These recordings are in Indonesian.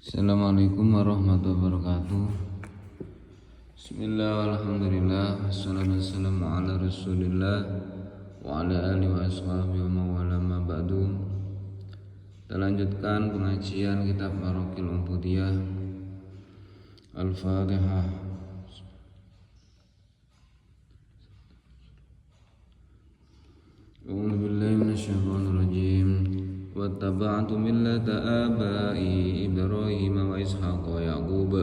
Assalamualaikum warahmatullahi wabarakatuh. Bismillah, alhamdulillah, wassalatu wassalamu ala rasulillah wa ala alihi wa ashabihi wa mawala ma ba'du. Kita lanjutkan pengajian kitab Maraqil Ubudiyah. Al-Fatihah. A'udzu billahi minasyaitonir rajim. واتبعت ملة آبائي إبراهيم وإسحاق ويعقوب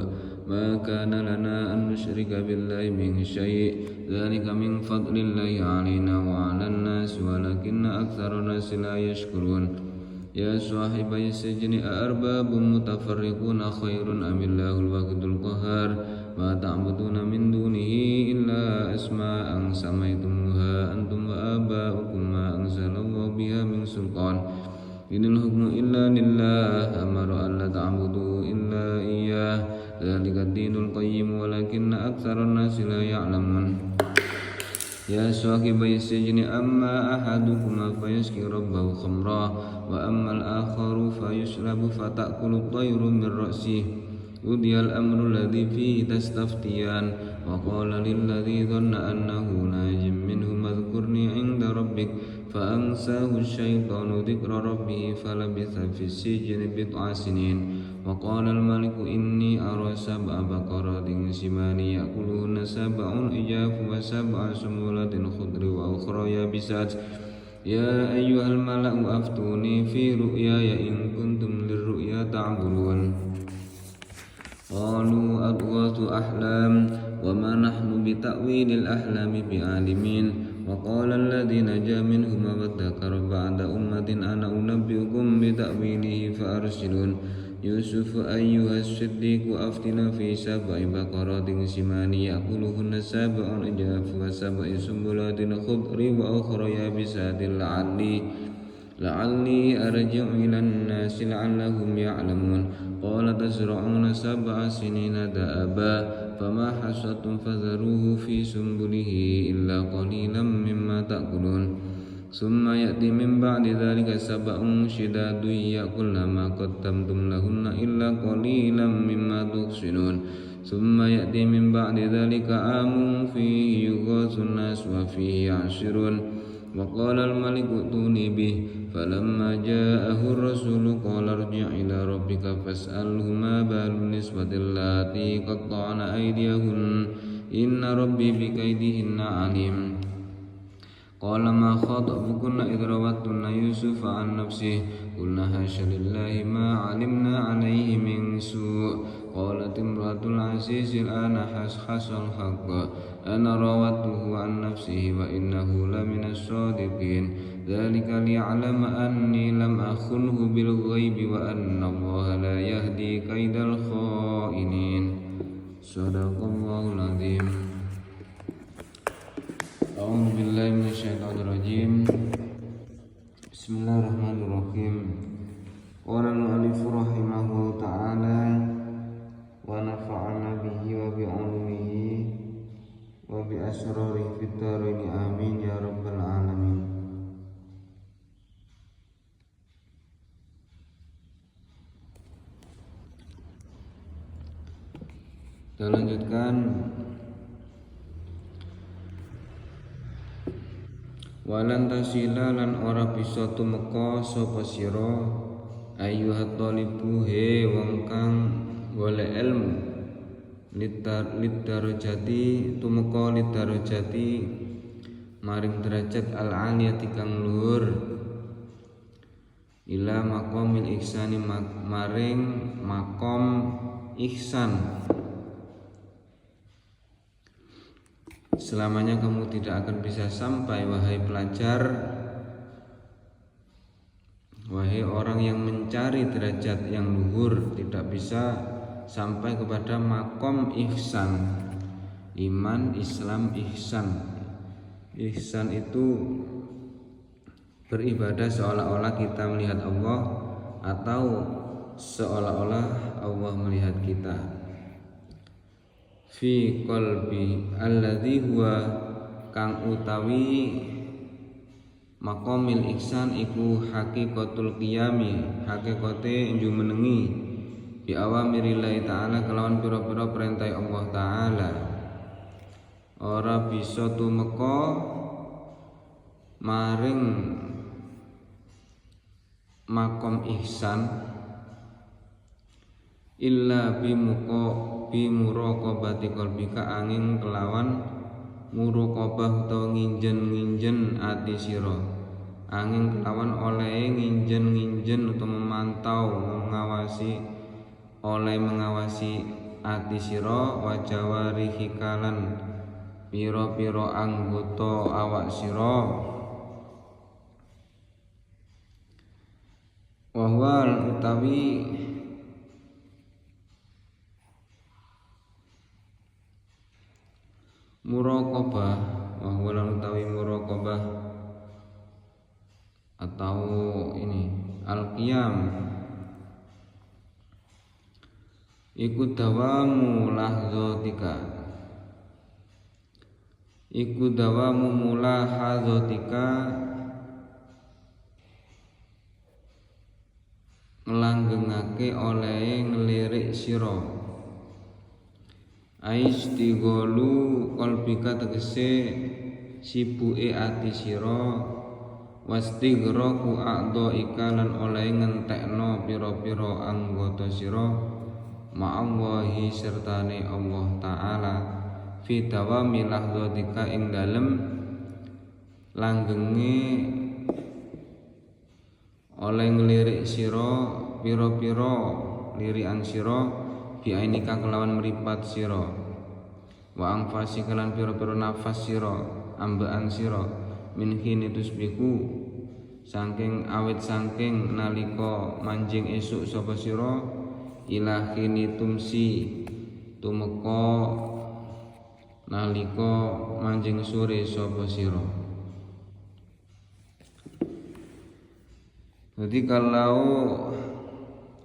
ما كان لنا أن نشرك بالله من شيء ذلك من فضل الله علينا وعلى الناس ولكن أكثر الناس لا يشكرون يا صاحبي السجن أأرباب متفرقون خير أم الله الواحد القهار ما تعبدون من دونه إلا أسماء سميتموها أنتم وآباؤكم ما أنزل الله بها من سلطان Inil hukmu illa lillah amara alla ta'budu illa iyyah dzalika ad-dinul qayyim walakinna aktsaran nasi la ya'lamun. Ya sahibai sijni amma ahadukuma fayaski rabbahu khamra wa amma al-akharu fayushrabu fata'kulu at-tayru min ra'sihi udiyal amru alladhi fihi tastaftiyan wa qala lilladhi dhanna annahu najim minhum adhkurni 'inda rabbik فأنساه الشيطان ذكر ربه فلبث في السجن بضع سنين وقال الملك إني أرى 7 بقرات سمان يأكلهن 7 عجاف و7 سنبلات خضر وأخرى يابسات يا أيها الملأ أفتوني في رؤياي إن كنتم للرؤيا تعبرون قالوا أضغاث أحلام وما نحن بتأويل الأحلام بعالمين وقال الذي نجا منهما وادكر بعد أمة أنا أنبئكم بتأويله فأرسلون يوسف أيها الصديق أفتنا في 7 بقرات سمان يأكلهن 7 عجاف و7 سنبلات خضر وأخرى يابسات لعلي أرجع إلى الناس لعلهم يعلمون قال تزرعون 7 سنين دأبا فما حصدتم فذروه في سنبله إلا قليلا مما تأكلون ثم يأتي من بعد ذلك 7 شداد يأكلن ما قدمتم لهن إلا قليلا مما تحصنون ثم يأتي من بعد ذلك عام فيه يغاث الناس وفيه يعصرون وقال الملك ائتوني به فلما جاءه الرسول قال ارجع إلى ربك فاسأله ما بال النسوة اللاتي قطعن أيديهن إن ربي بكيدهن عليم قال ما خطبكن إذ راوتن يوسف عن نفسه قلنا حاشا لله ما علمنا عليه من سوء قالت امرأة العزيز الآن حصل الحق أنا راودته عن نفسه وإنه لمن الصادقين ذلك ليعلم أني لم أخنه بالغيب وأن الله لا يهدي كيد الخائنين صدق الله العظيم. A'udzu billahi minasyaitonir rajim. Bismillahirrahmanirrahim. Qala al-mu'allif rahimahullahu ta'ala wa nafa'ana bihi wa bi 'ulumihi wa bi asrarihi fid dharain amin ya rabbal alamin. Kita lanjutkan. Walan tasila lan ora bisa tumeka sapa sira ayyuhat thalibu he wong kang golek ilmu lidarajati tumeka lidarajati maring derajat al-aliyati kang luhur ila maqamil ihsani maring makom ihsan. Selamanya kamu tidak akan bisa sampai wahai pelajar, wahai orang yang mencari derajat yang luhur, tidak bisa sampai kepada makom ihsan. Iman, Islam, ihsan. Ihsan itu beribadah seolah-olah kita melihat Allah atau seolah-olah Allah melihat kita. Fi qalbi alladhi huwa kang utawi maqamil ihsan iku hakikatul qiyami hakikate jumenengi bi awamirillahi ta'ala kelawan pira-pira perintah Allah taala. Ora bisa tumeka maring makom ihsan illa bimuraqabati qalbika angin kelawan muraqabah utawa nginjen ati sira, angin kelawan oleh nginjen utawa memantau mengawasi ati sira wa jawarihi kalan pira-pira anggota awak sira. Wa huwa utawi muraqabah, wa huwa utawi muraqabah atau ini al-qiyam iku dawamu lahzatika, iku dawamu mulahadzatika nglanggengake oleh ngelirik sira, aistighalu qalbika tegese sibuke ati sira, wastighraku a'dhaika lan oleh ngentekno pira-pira anggota sira, ma'allahi sertane Allah taala, fi dawami lahzatika ing dalem langgenge oleh ngelirik sira pira-pira lirikan sira, biainika kelawan meripat sira, wa angfasi kelan pira-pira nafas sira, ambaan sira, min khini tusbihu saking nalika manjing esuk sapa sira, ila khini tumsi tumeka nalika manjing sore sapa sira. Jadi kalau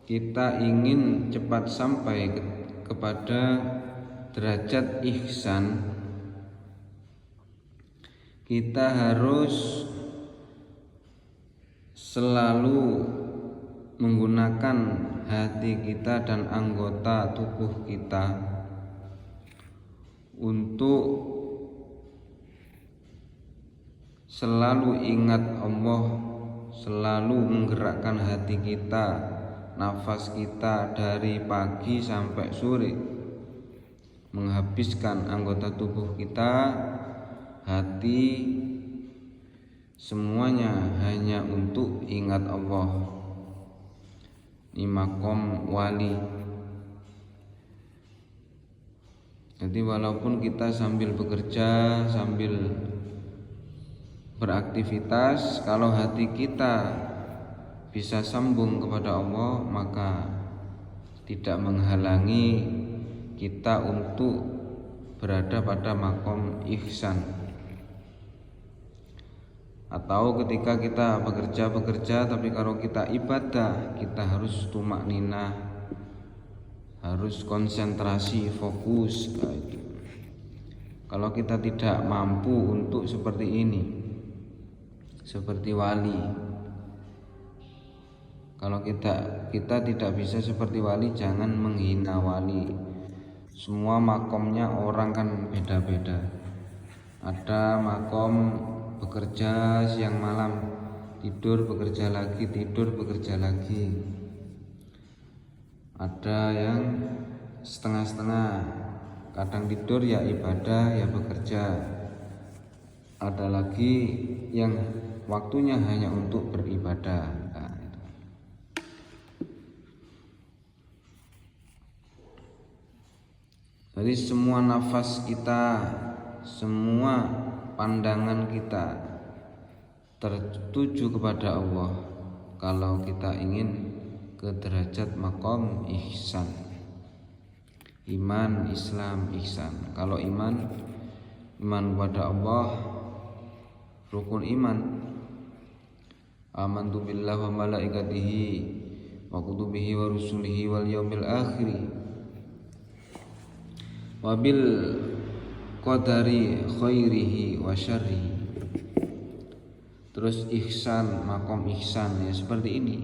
kita ingin cepat sampai kepada derajat ihsan, kita harus selalu menggunakan hati kita dan anggota tubuh kita untuk selalu ingat Allah, selalu menggerakkan hati kita, nafas kita dari pagi sampai sore, menghabiskan anggota tubuh kita, hati, semuanya hanya untuk ingat Allah. Ini makom wali. Jadi walaupun kita sambil bekerja, sambil beraktivitas, kalau hati kita bisa sambung kepada Allah, maka tidak menghalangi kita untuk berada pada makom ihsan. Atau ketika kita bekerja, tapi kalau kita ibadah, kita harus tumak ninah, harus konsentrasi, fokus. Kalau kita tidak mampu untuk seperti ini, seperti wali, kalau kita tidak bisa seperti wali, jangan menghina wali. Semua makomnya orang kan beda-beda. Ada makom bekerja siang malam, tidur bekerja lagi, ada yang setengah-setengah, kadang tidur ya ibadah ya bekerja, ada lagi yang waktunya hanya untuk beribadah. Jadi semua nafas kita, semua pandangan kita tertuju kepada Allah kalau kita ingin ke derajat makom ihsan. Iman, Islam, ihsan. Kalau iman kepada Allah, rukun iman. Amantu billahi wa malaikatihi wa kutubihi wa rusulihi wal yaumil akhir wa bil qadari khairihi wa syarrihi. Terus ihsan, makom ihsan ya seperti ini.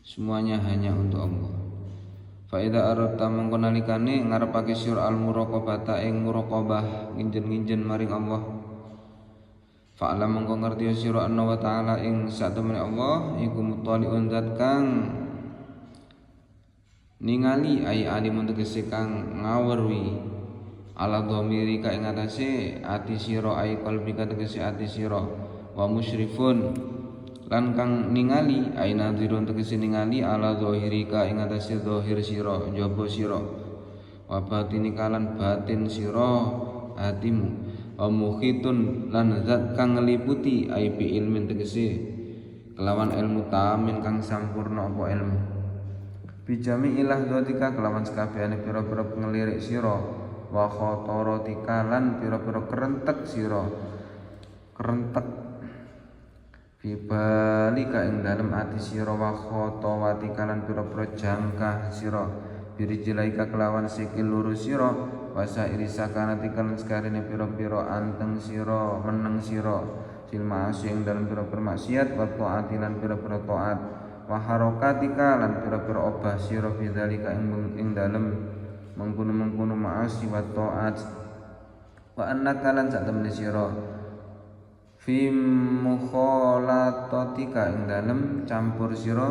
Semuanya hanya untuk Allah. Fa idza aradta mongko nalikane ngarepake sira al muraqabata ing muraqabah nginjen-nginjen maring Allah. Fa'lam mongko ngerti sira anna wa ta'ala ing satemene Allah iku mutaliun zat kang ningali ay alimun tegese kang ngawerwi ala dhamiri ka ing atase ati sira ay qalbika tegese ati sira wa musyrifun lan kang ningali ay nadhirun tegese ningali ala zahirika ing atase zahir sira jaba sira wa batinika lan batin sira hatimu wa mukhitun lan zat kang ngeliputi ay bi ilmin tegese kelawan ilmu tamin kang sampurna apa ilmu bijami ilah dzatika kelawan sakabehane pira-pira ngelirik sira wa khotorotika lan pira-pira kerentek sira kerentek fibalika ing dalem ati sira wa khotowatika lan pira-pira jangkah sira birijilaika kelawan sikil loro sira wasa irisa kanatika lan sekarene pira-pira anteng sira meneng sira fil ma'asi ing dalem pira-pira maksiat wa taati lan pira-pira taat wa harokatika lan pira-pira obah sira bidzalika ing dalem mengkono-mengkono ma'asi wa taat wa annaka lan sak temene sira fi mukhalatatika ing dalem campur sira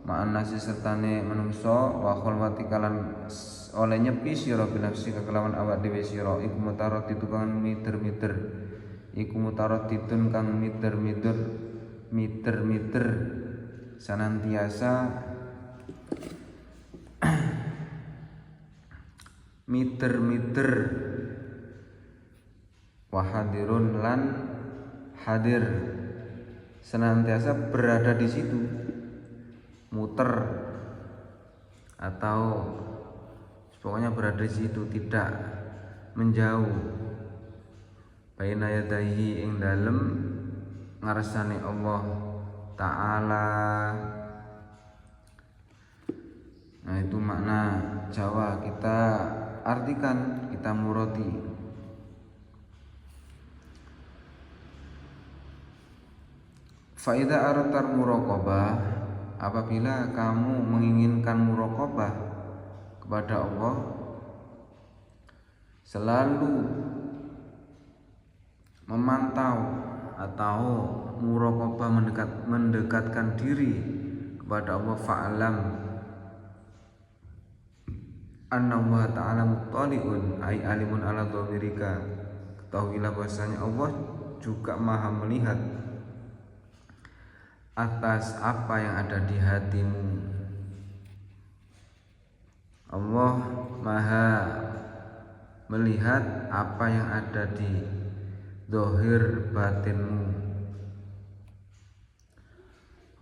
ma'anasi sertane manungsa wa khalwatika lan oleh nyepi sira binafsi kelawan awak dhewe sira iku mutaraddidu kang miter-miter iku mutaraddidun kang miter-miter senantiasa miter-miter wahadirun lan hadir senantiasa berada di situ muter atau pokoknya berada di situ tidak menjauh baina yadaihi ing dalem ngarsane Allah Ta'ala. Nah itu makna Jawa, kita artikan, kita muroti. Faida aratar muraqabah, apabila kamu menginginkan muraqabah kepada Allah, selalu memantau atau muraqabah mendekatkan diri kepada Allah. Fa'alam anna Allah ta'ala muttali'un ay alimun ala dhamirika, ketahuilah bahwasanya Allah juga maha melihat atas apa yang ada di hatimu. Allah maha melihat apa yang ada di zahir batinmu.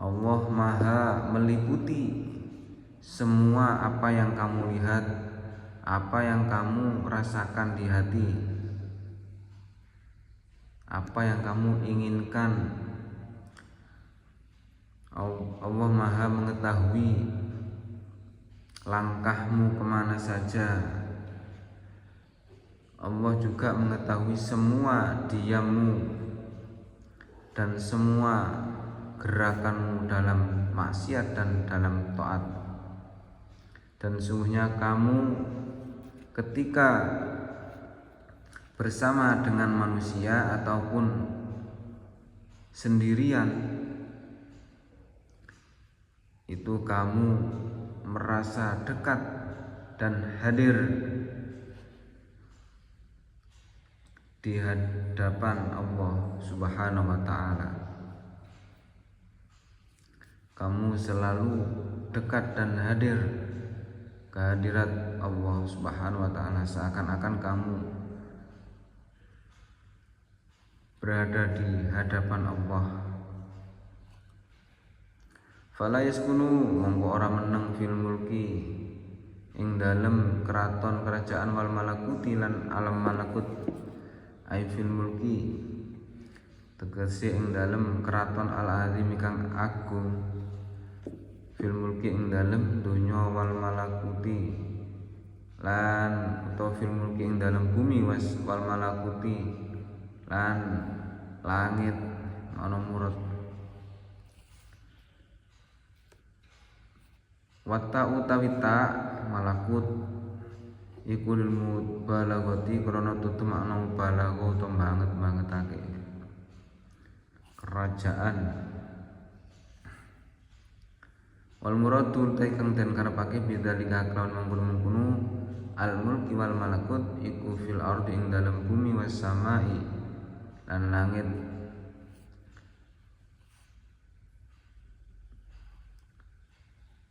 Allah maha meliputi semua apa yang kamu lihat, apa yang kamu rasakan di hati, apa yang kamu inginkan. Allah maha mengetahui langkahmu kemana saja. Allah juga mengetahui semua diammu dan semua gerakanmu dalam maksiat dan dalam taat. Dan sungguhnya kamu ketika bersama dengan manusia ataupun sendirian, itu kamu merasa dekat dan hadir di hadapan Allah Subhanahu wa ta'ala. Kamu selalu dekat dan hadir kehadirat Allah Subhanahu wa ta'ala, seakan-akan kamu berada di hadapan Allah. Fala yaskunu mongko ora meneng fil mulki ing dalem keraton kerajaan wal malakuti lan alam malakut. Ai fil mulki tegese ing dalem keraton al azim kang agung, fil mulki ing dalem donya wal malakuti lan utawa fil mulki ing dalem bumi wal malakuti lan langit ana murad. Wata utawi ta malakut iku lil mubalaghati krana tutu makna mubalagha utawa bangetake kerajaan. Wal muradu ta kang den karepake bidzalika kelawan mangkono-mangkono al mulki wal malakut iku fil ardi ing dalem bumi was samai lan langit.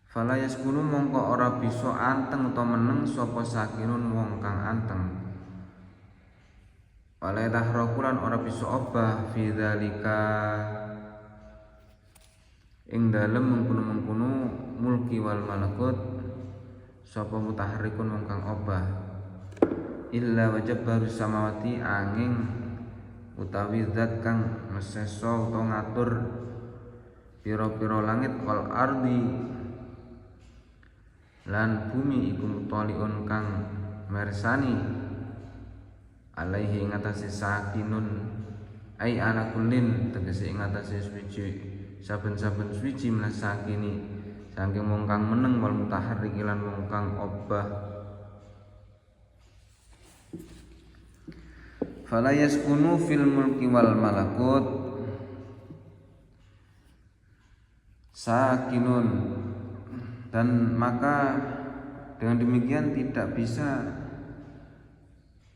Fala yaskunu mongko ora bisa anteng utawa meneng sapa sakinun wong kang anteng. Wala tahrakulan ora bisa obah fi dzalika ing dalem mengkono-mengkono mulki wal malakut sapa mutaharrikun wong kang obah illa wajib baru samawati angin utawi zat kang meseso utawa ngatur pira-pira langit wal ardi lan bumi iku mutaliun kang mersani alaihi ing atase sakinun ai ala kullin tegese ing atase suci saben-saben suci menasakini saking wong kang meneng wal mutaharrik lan wong kang obah. Fala yaskunu fil mulki wal malakut sakinun, dan maka dengan demikian tidak bisa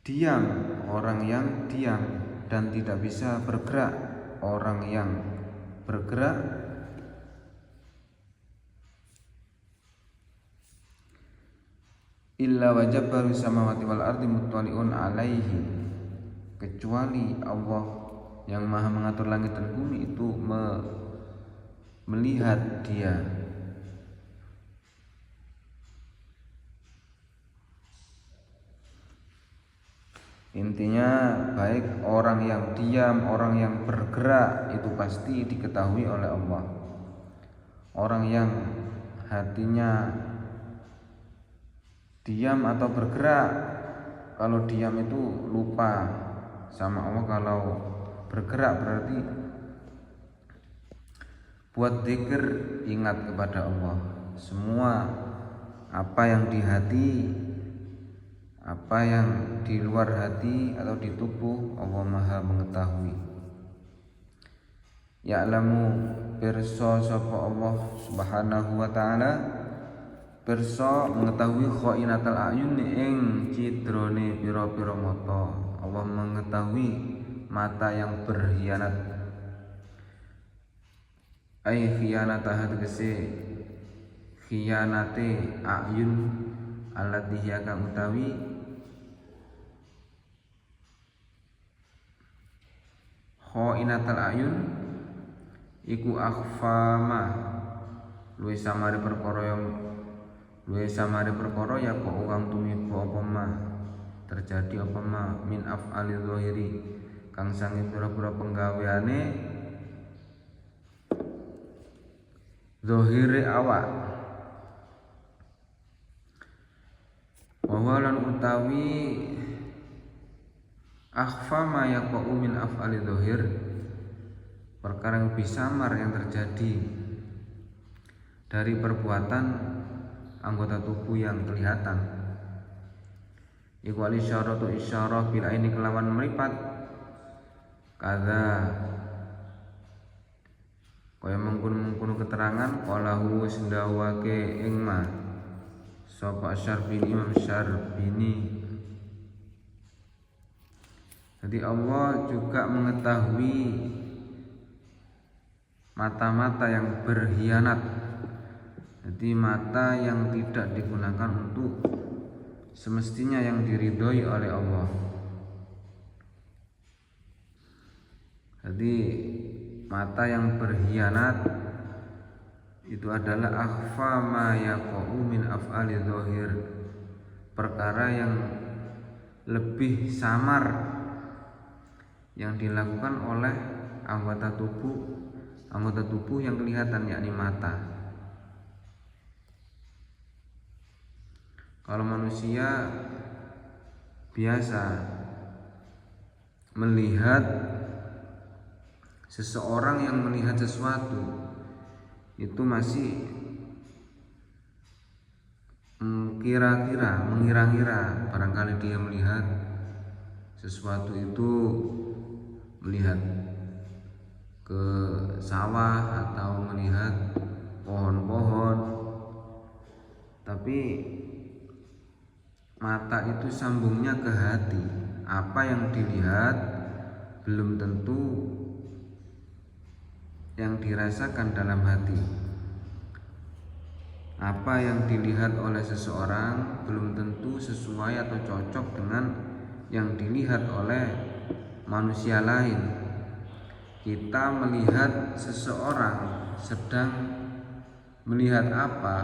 diam orang yang diam dan tidak bisa bergerak orang yang bergerak illa wajib baru samawati wal ardi muttaliun alaihi, kecuali Allah yang maha mengatur langit dan bumi itu melihat dia. Intinya baik orang yang diam, orang yang bergerak itu pasti diketahui oleh Allah. Orang yang hatinya diam atau bergerak, kalau diam itu lupa sama Allah, kalau bergerak berarti buat zikir, ingat kepada Allah. Semua apa yang di hati, apa yang di luar hati atau di tubuh, Allah maha mengetahui. Ya'lamu pirsa sapa Allah subhanahu wa ta'ala, pirsa mengetahui khainatal ayun ing cidrone pira-pira mata. Allah mengetahui mata yang berkhianat. Ai khianatah tegese khianate ayun allati hiya kang utawi khainatal ayun iku akhfama luwih samare perkara ya kok kang tumiba apa ma terjadi apa ma min af'ali zahiri kang sange pira-pira penggaweane zahire awak. Wawalan utawi akhfa ma yaqa'u min af'ali zahir, perkara yang bisamar yang terjadi dari perbuatan anggota tubuh yang kelihatan. Iku al-isyaratu isyarah bil aini kelawan meripat kada kaya mengkono keterangan qalahu wis ndawake ing ma sapa Syarbini Imam Syarbini. Jadi Allah juga mengetahui mata-mata yang berkhianat. Jadi mata yang tidak digunakan untuk semestinya yang diridhoi oleh Allah. Jadi mata yang berkhianat itu adalah akhfa ma yaqa'u min af'ali zahir, perkara yang lebih samar yang dilakukan oleh anggota tubuh yang kelihatan, yakni mata. Kalau manusia biasa melihat seseorang yang melihat sesuatu itu masih mengira-ngira, barangkali dia melihat sesuatu itu, melihat ke sawah atau melihat pohon-pohon, tapi mata itu sambungnya ke hati. Apa yang dilihat belum tentu yang dirasakan dalam hati. Apa yang dilihat oleh seseorang belum tentu sesuai atau cocok dengan yang dilihat oleh manusia lain. Kita melihat seseorang sedang melihat apa,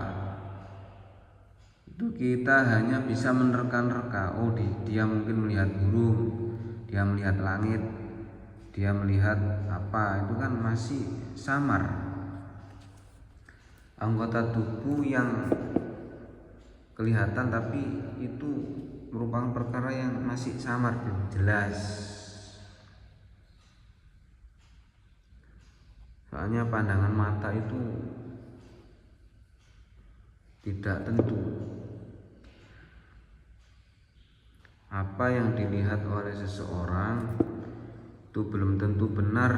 itu kita hanya bisa menerka-nerka. Oh, dia mungkin melihat burung, dia melihat langit, dia melihat apa, itu kan masih samar. Anggota tubuh yang kelihatan tapi itu merupakan perkara yang masih samar, belum jelas. Soalnya pandangan mata itu tidak tentu. Apa yang dilihat oleh seseorang itu belum tentu benar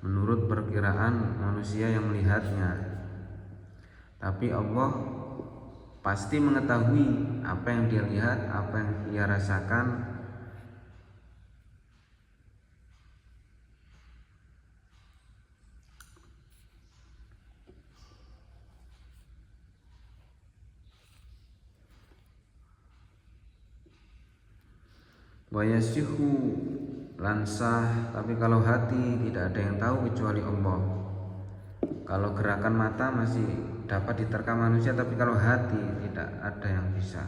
menurut perkiraan manusia yang melihatnya. Tapi Allah pasti mengetahui apa yang dia lihat, apa yang dia rasakan. Wa yasihu lansah, tapi kalau hati tidak ada yang tahu kecuali Allah. Kalau gerakan mata masih dapat diterka manusia, tapi kalau hati tidak ada yang bisa,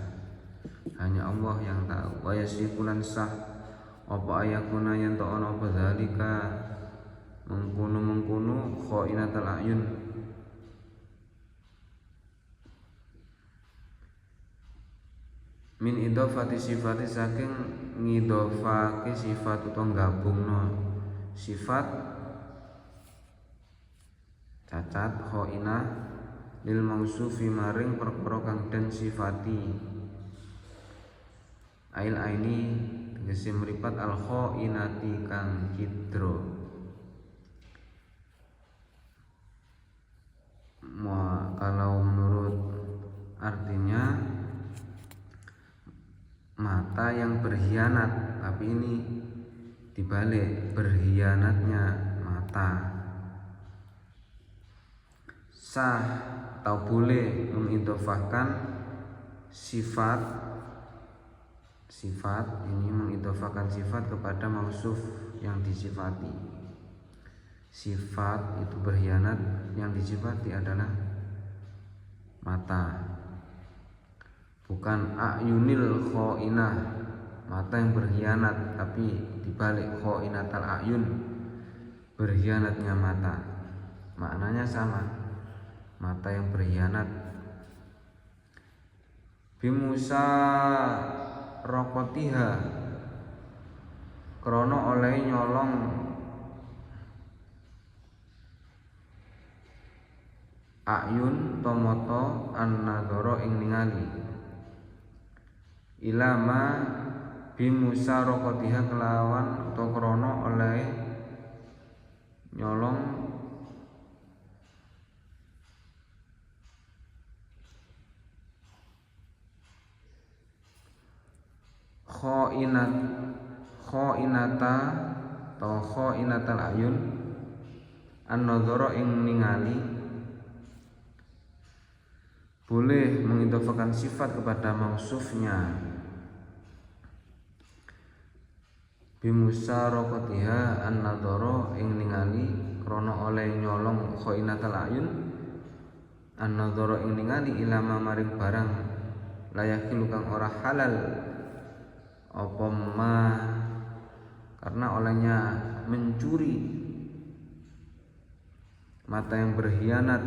hanya Allah yang tahu. Wa yasihu lansah apa ayakuna yang ta'ana apa dzalika mengkono khainatul ayun, min idhofati sifati, saking ngidhofake sifat utawa gabungno sifat cacat khainah lil mausufi maring perkara kang den sifati. Ail aini tegese mripat al khainati kang cidra. Kalau menurut artinya mata yang berkhianat, tapi ini dibalik, berkhianatnya mata. Sah atau boleh mengidhofahkan sifat ini, mengidhofahkan sifat kepada mausuf yang disifati. Sifat itu berkhianat, yang disifati adalah mata, bukan ayunil khainah, mata yang berkhianat, tapi dibalik khainatal ayun, berkhianatnya mata. Maknanya sama, mata yang berkhianat. Bimusa rokotiha, krono oleh nyolong ayun tomoto an-nadhara ing ningali, ilama bimusa rokotiha kelawan atau krono oleh nyolong khainata atau khainatal ayun an-nadhara ing ningali, boleh mengidhofahkan sifat kepada mausufnya. Bimusaraqatiha an-nadhara ing ningali, krana oleh nyolong khainatal ayun, an-nadhara ing ningali ilama maring barang layakilu kang ora halal apa ma, karena olehnya mencuri. Mata yang berkhianat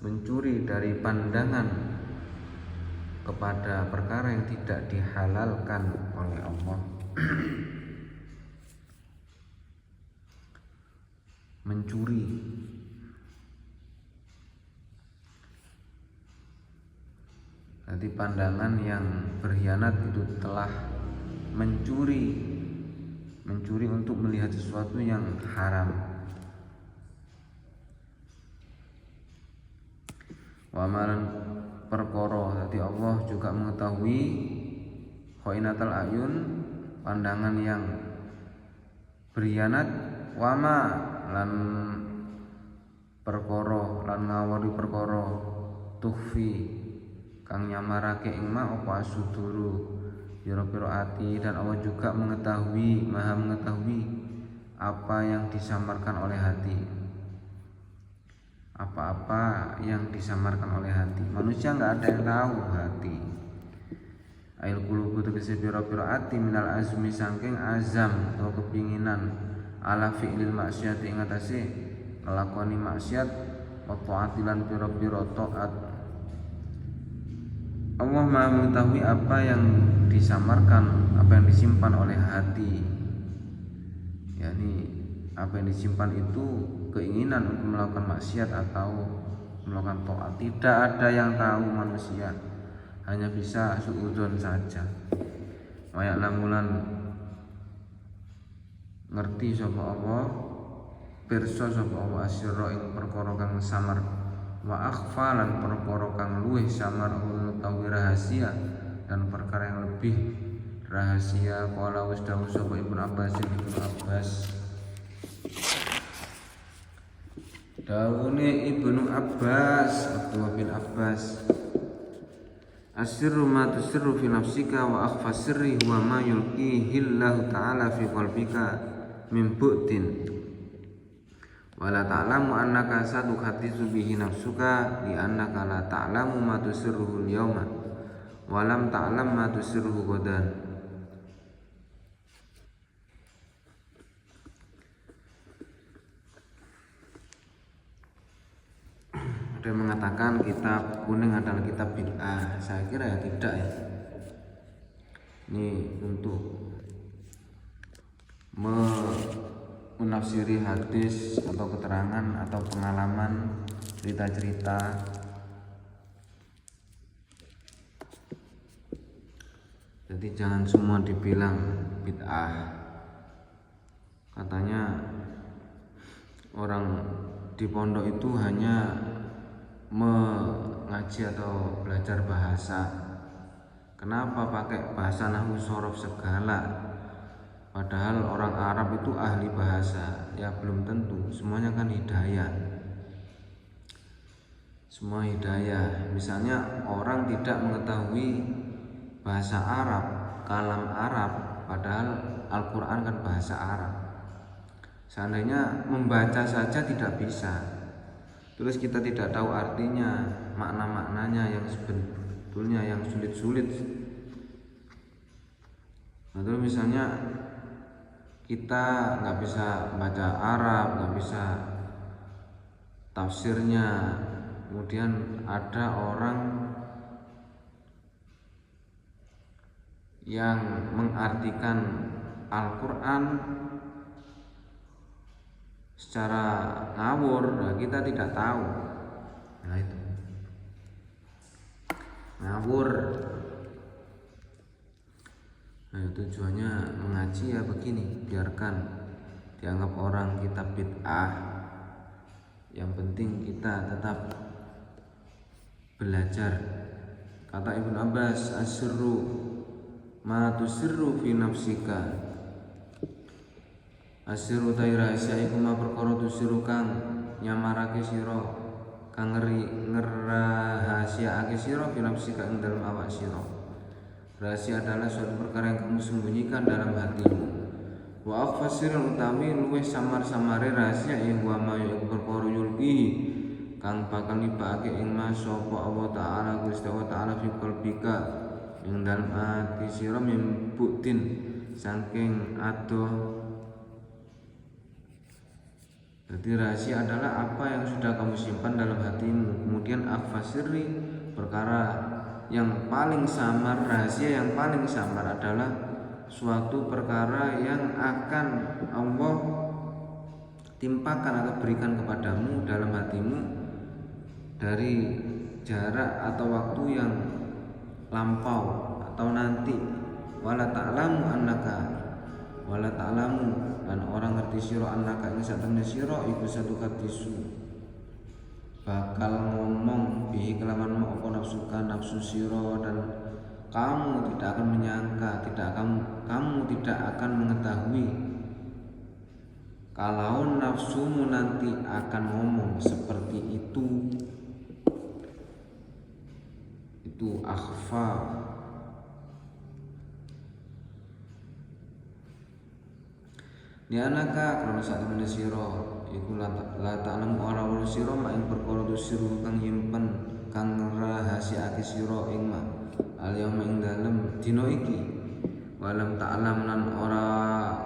mencuri dari pandangan kepada perkara yang tidak dihalalkan oleh Allah. Mencuri. Jadi pandangan yang berkhianat itu telah mencuri untuk melihat sesuatu yang haram. Wa amalan perkara, jadi Allah juga mengetahui khainatul ayun, pandangan yang berkhianat, wama lan perkara lan ngawuri perkara tukhfi kang nyamarake ing ma apa asuduru pira-pira ati, dan Allah juga mengetahui, maha mengetahui apa yang disamarkan oleh hati, apa-apa yang disamarkan oleh hati. Manusia nggak ada yang tahu hati. Ail qulubu tegese pira-pira ati minal azmi saking azam atau kepinginan ala fi'lil maksiat ing atase nglakoni maksiat wa ta'atilan pira-pira taat. Allah maha mengetahui apa yang disamarkan, apa yang disimpan oleh hati, yakni apa yang disimpan itu keinginan untuk melakukan maksiat atau melakukan taat. Tidak ada yang tahu manusia, hanya bisa suudzon saja. Wayak lamulan ngerti sapa Allah, pirsa sapa Allah asyra ing perkara kang samar, wa akhfa lan perkara kang luwih samar utawi rahasia, dan perkara yang lebih rahasia. Qala wis dawuh sapa Ibnu Abbas, dawune Ibnu Abbas, Abdullah bin Abbas, asirru ma tusirru fi nafsika wa akhfa sirri huwa ma yulqihi Allah ta'ala fi qalbika min bu'tin wala ta'lamu annaka satukhathisu bihi nafsuka li annaka la ta'lamu ma tusirruhu al-yawma wa lam ta'lam ma tusirruhu ghadan. Ada yang mengatakan kitab kuning adalah kitab bid'ah. Saya kira ya tidak ya. Ini untuk menafsiri hadis atau keterangan atau pengalaman, cerita-cerita. Jadi jangan semua dibilang bid'ah. Katanya orang di pondok itu hanya mengaji atau belajar bahasa. Kenapa pakai bahasa nahwu sorof segala? Padahal orang Arab itu ahli bahasa. Ya belum tentu, semuanya kan hidayah. Semua hidayah. Misalnya orang tidak mengetahui bahasa Arab, kalam Arab, padahal Al-Quran kan bahasa Arab. Seandainya membaca saja tidak bisa, terus kita tidak tahu artinya, makna-maknanya yang sebetulnya yang sulit-sulit. Nah, terus misalnya kita nggak bisa baca Arab, nggak bisa tafsirnya, kemudian ada orang yang mengartikan Al-Quran secara ngawur, nah kita tidak tahu. Nah itu ngawur. Nah tujuannya mengaji ya begini, biarkan dianggap orang kita bid'ah, yang penting kita tetap belajar. Kata Ibnu Abbas, asirru ma tusirru fi nafsika, asiru ta rahasia iku ma perkara tusiru kang nyamarake sira, kang ngerahasiaake sira fi nafsika ing dalem awak sira. Rahasia adalah suatu perkara yang kamu sembunyikan dalam hatimu. Wa akhfasirul utawi luwih samar-samare rahasia ing wa ma perkara yulqihi kang bakal nibake ing mas sapa Allah taala Gusti Allah taala fi qalbika ing dalem ati sira min buktin saking adoh. Jadi rahasia adalah apa yang sudah kamu simpan dalam hatimu. Kemudian akhfasirri, perkara yang paling samar, rahasia yang paling samar adalah suatu perkara yang akan Allah timpakan atau berikan kepadamu dalam hatimu dari jarak atau waktu yang lampau atau nanti. Wala ta'lamu dan orang ngerti sira annaka ing satemene sira iku sadukatisu bakal ngomong bihi kelaman apa nafsu sira, dan kamu tidak akan menyangka, kamu tidak akan mengetahui kalau nafsumu nanti akan ngomong seperti itu akhfa. Di anaka krono sak temene sira iku la ta'lamu ora weruh sira mak ing perkara siru kang nyimpen kang rahasiake sira ing ma al-yauma ing dalem dina iki. Walam ta'lam lan ora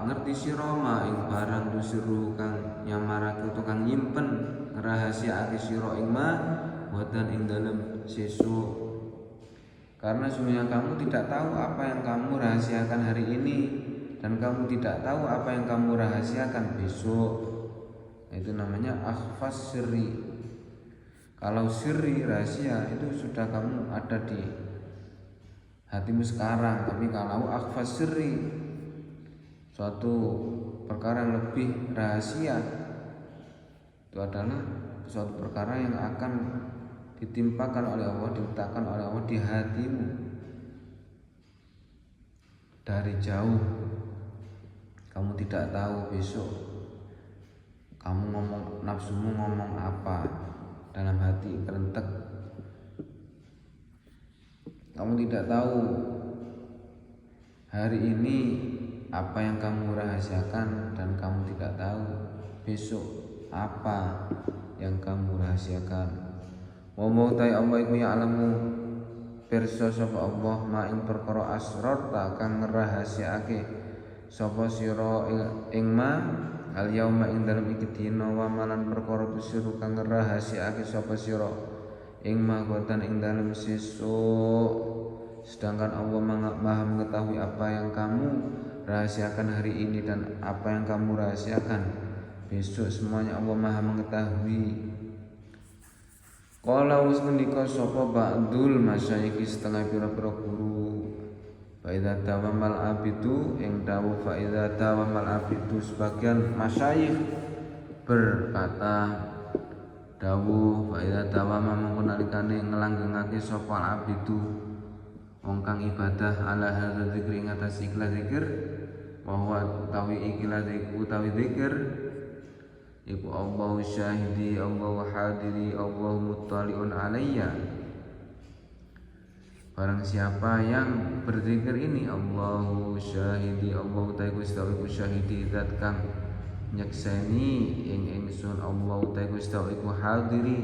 ngerti sira ma ing barang siru kang nyamarake utawa kang nyimpen rahasiake sira ing ma wadan ing dalem sesuk. Karena sebenarnya kamu tidak tahu apa yang kamu rahasiakan hari ini, dan kamu tidak tahu apa yang kamu rahasiakan besok. Itu namanya akhfas sirri. Kalau sirri rahasia itu sudah kamu ada di hatimu sekarang. Tapi kalau akhfas sirri, suatu perkara yang lebih rahasia, itu adalah suatu perkara yang akan ditimpakan oleh Allah, diletakkan oleh Allah di hatimu dari jauh. Kamu tidak tahu besok kamu nafsumu ngomong apa dalam hati kerentek. Kamu tidak tahu hari ini apa yang kamu rahasiakan, dan kamu tidak tahu besok apa yang kamu rahasiakan. Wa mautai Allah iku ya'lamu pirsa sapa Allah ma ing perkara asrarta kang ngrahasiake sapa sira ing ma al yauma ing dalem iki dina wa malan perkara tusiru kang ngrahasiake sapa sira ing ma gotan ing dalem sesuk. Sedangkan Allah Maha mengetahui apa yang kamu rahasiakan hari ini dan apa yang kamu rahasiakan besok. Semuanya Allah Maha mengetahui. Qala wis ngendika sapa ba'dul masyayikh setengah pira-pira guru, fa idza tawamal abidu ing dawuh fa idza tawamal abidu, sebagian masyayikh berkata dawuh fa idza tawama mongko nalikane nglanggengake sapa abidu wong kang ibadah ala hadza zikri ing atas ikhlas zikir bahwa tawi ikhlas utawi zikir iku Allahu syahidi, Allahu hadiri, Allahu muttaliun alayya. Barang siapa yang berzikir ini Allahu syahidi, Allahu ta'ala iku syahidi zat kang nyekseni ing ingsun, Allahu ta'ala iku hadiri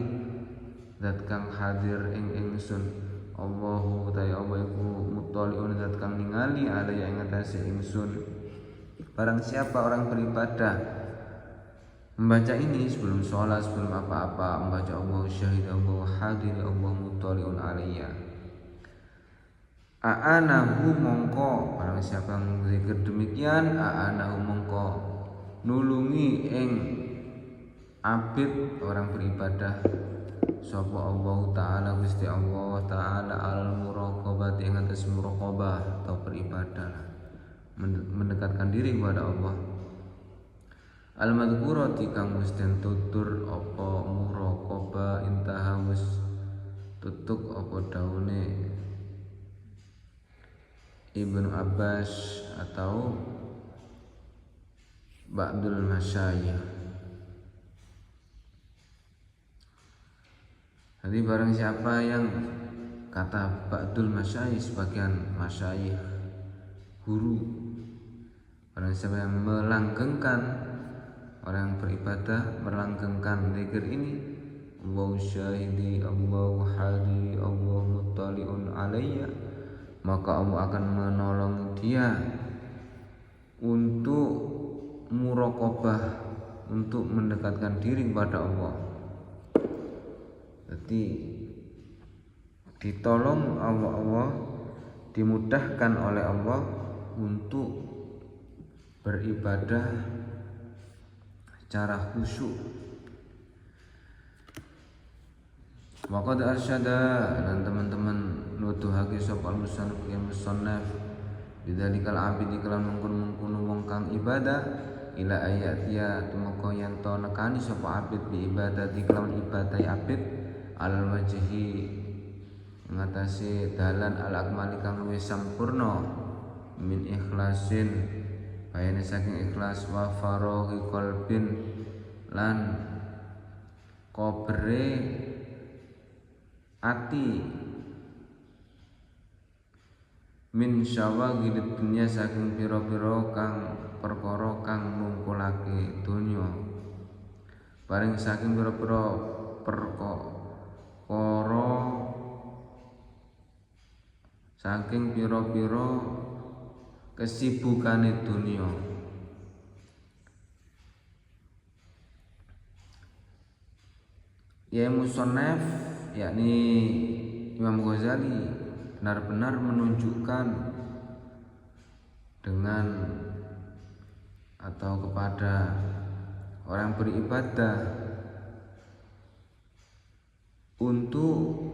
zat kang hadir ing ingsun, Allahu ta'ala iku muttaliun zat kang ningali alayya ing atase ingsun. Barang siapa orang beribadah membaca ini sebelum sholat, sebelum apa-apa, membaca Allah syahid, Allah hadir, Allah muttaliun alayya, a'anahu mongko, barang siapa yang berzikir demikian, a'anahu mongko nulungi ing abid orang beribadah sapa Allah Ta'ala Gusti Allah Ta'ala al muraqabah, ing atas muraqabah atau beribadah, mendekatkan diri kepada Allah. Al-madhkurati kang wis den tutur apa muraqabah intaha wis tutuk apa daune Ibnu Abbas atau ba'dul masyayikh. Jadi barang siapa yang kata ba'dul masyayikh, sebagian masyayikh guru, barang siapa yang melanggengkan, orang yang beribadah melanggengkan zikir ini, Allahu syahidi, Allahu hadiri, Allahu muttaliun alayya, maka Allah akan menolong dia untuk muraqabah, untuk mendekatkan diri kepada Allah. Jadi ditolong Allah, dimudahkan oleh Allah untuk beribadah secara khusyuk. Waqad arsyada, dan teman-teman nuduhake sapa al-musannif ya musannaf bidzalikal abid iklan mengkon-mengkono wong kang ibadah ila ayat ya tumeka yen to nekani sapa abid bi ibadati kelawan ibadah abid al wajhi ngatasi dalan al akmali kang luwih sampurna min ikhlasin bayane saking ikhlas wa faraghi qalbin lan kobere ati min syawagil dunya saking pira-pira kang perkara kang ngungkulake donya bareng saking pira-pira perkara saking pira-pira kesibukane dunya ya musannaf yakni Imam Ghazali benar-benar menunjukkan dengan atau kepada orang beribadah untuk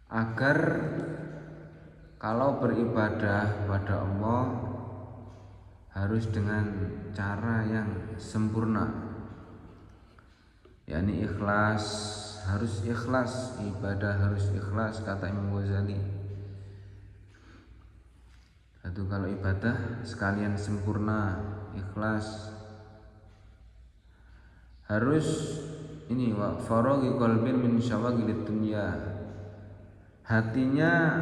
agar kalau beribadah pada Allah harus dengan cara yang sempurna, yakni ikhlas, harus ikhlas, ibadah harus ikhlas kata Imam Ghazali. Itu kalau ibadah sekalian sempurna, ikhlas. Harus ini wa faraghi qalbin min syawagilid dunya. Hatinya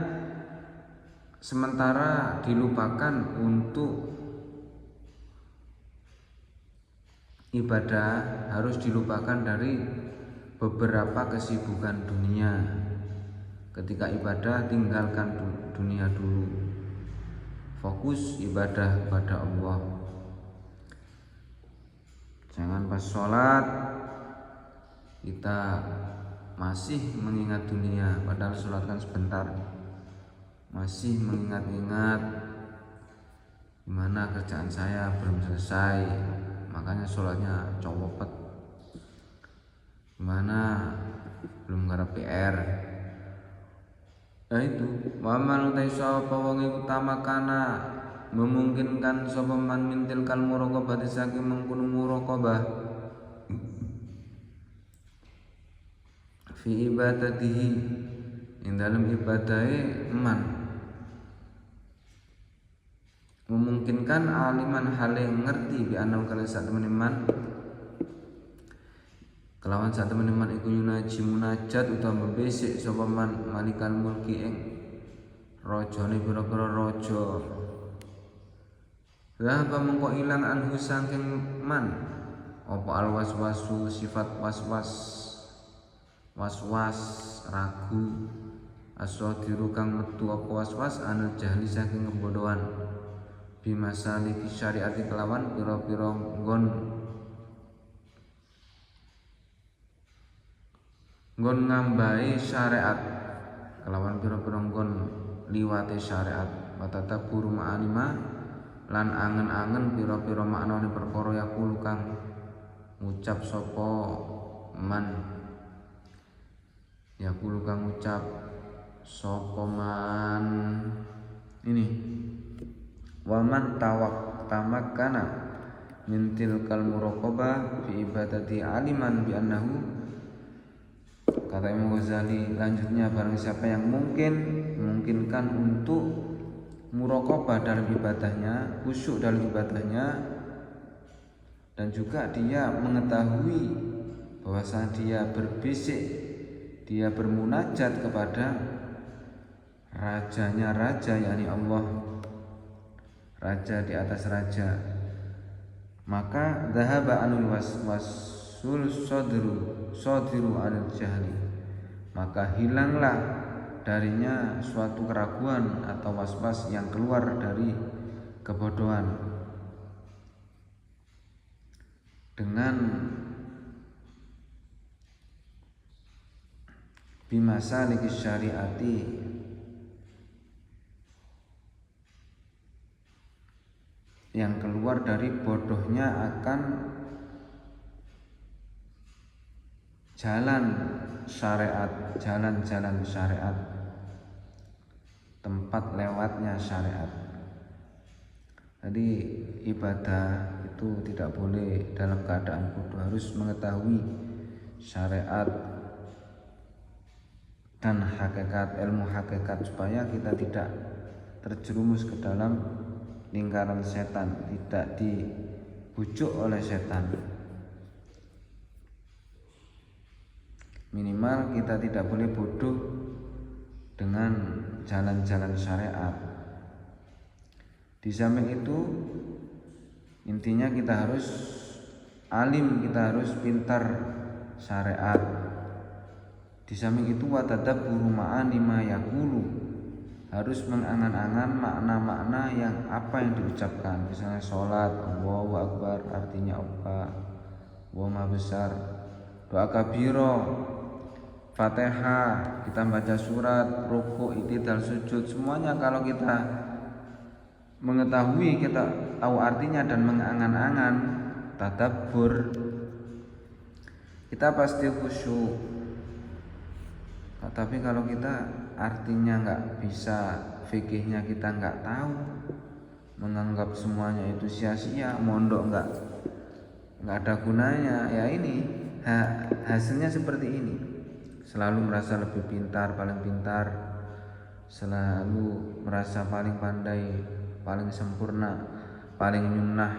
sementara dilupakan untuk ibadah, harus dilupakan dari beberapa kesibukan dunia. Ketika ibadah tinggalkan dunia dulu, fokus ibadah pada Allah. Jangan pas sholat kita masih mengingat dunia, padahal sholat kan sebentar. Masih mengingat-ingat gimana kerjaan saya belum selesai, makanya sholatnya copet. Gimana belum garap PR. Nah itu waman utai sapa wong iku tamakana memungkinkan sapa man mintil kal muraqabah saking mengkono muraqabah fi ibadatihi ing dalam ibadahe man memungkinkan aliman hale ngerti bi anam kalian sak temene man kelawan sak temene man iku yunaji munajat utawa mbesik sapa man malikal mulki ing rajane pira-pira raja. Lah apa mengko ilang anhu saking man apa al waswasu sifat waswas ragu aswadiru kang metu apa waswas anil jahli saking kebodohan bimasaliki syariati kelawan pira-pira nggon ngambahi syariat kelawan pira-pira nggon liwate syariat watata buru ma'anima lan angen-angen pira-pira maknane perkara yakulu kang ngucap sapa man yakulu kang ngucap sapa man ini waman tamakkana min tilkal muraqabah fi ibadati aliman bi annahu kata Imam Ghazali lanjutnya barang siapa yang memungkinkan untuk muraqabah dalam ibadahnya, khusyuk dalam ibadahnya, dan juga dia mengetahui bahwasanya dia berbisik, dia bermunajat kepada rajanya raja, yakni Allah, raja di atas raja, maka dhahaba anul waswasul sadiru anil jahli, maka hilanglah darinya suatu keraguan atau waswas yang keluar dari kebodohan dengan bimasaliki syariati yang keluar dari bodohnya akan jalan syariat, jalan-jalan syariat, tempat lewatnya syariat. Jadi ibadah itu tidak boleh dalam keadaan bodoh, harus mengetahui syariat dan hakikat, ilmu hakikat, supaya kita tidak terjerumus ke dalam lingkaran setan, tidak dibujuk oleh setan. Minimal kita tidak boleh bodoh dengan jalan-jalan syariat. Di samping itu intinya kita harus alim, kita harus pintar syariat. Di samping itu watadabburu ma'ani ma yaqulu, harus mengangan-angan makna-makna yang apa yang diucapkan. Misalnya sholat, Allahu Akbar, artinya apa? Wa ma besar. Doa kabiro, Fatihah, kita baca surat, ruku, i'tidal, sujud, semuanya kalau kita mengetahui, kita tahu artinya dan mengangan-angan, tadabbur, kita pasti khusyuk. Tapi kalau kita artinya nggak bisa, fikihnya kita nggak tahu, menganggap semuanya itu sia-sia, mondok nggak ada gunanya, ya ini hasilnya seperti ini. Selalu merasa lebih pintar, paling pintar, selalu merasa paling pandai, paling sempurna, paling nyunah,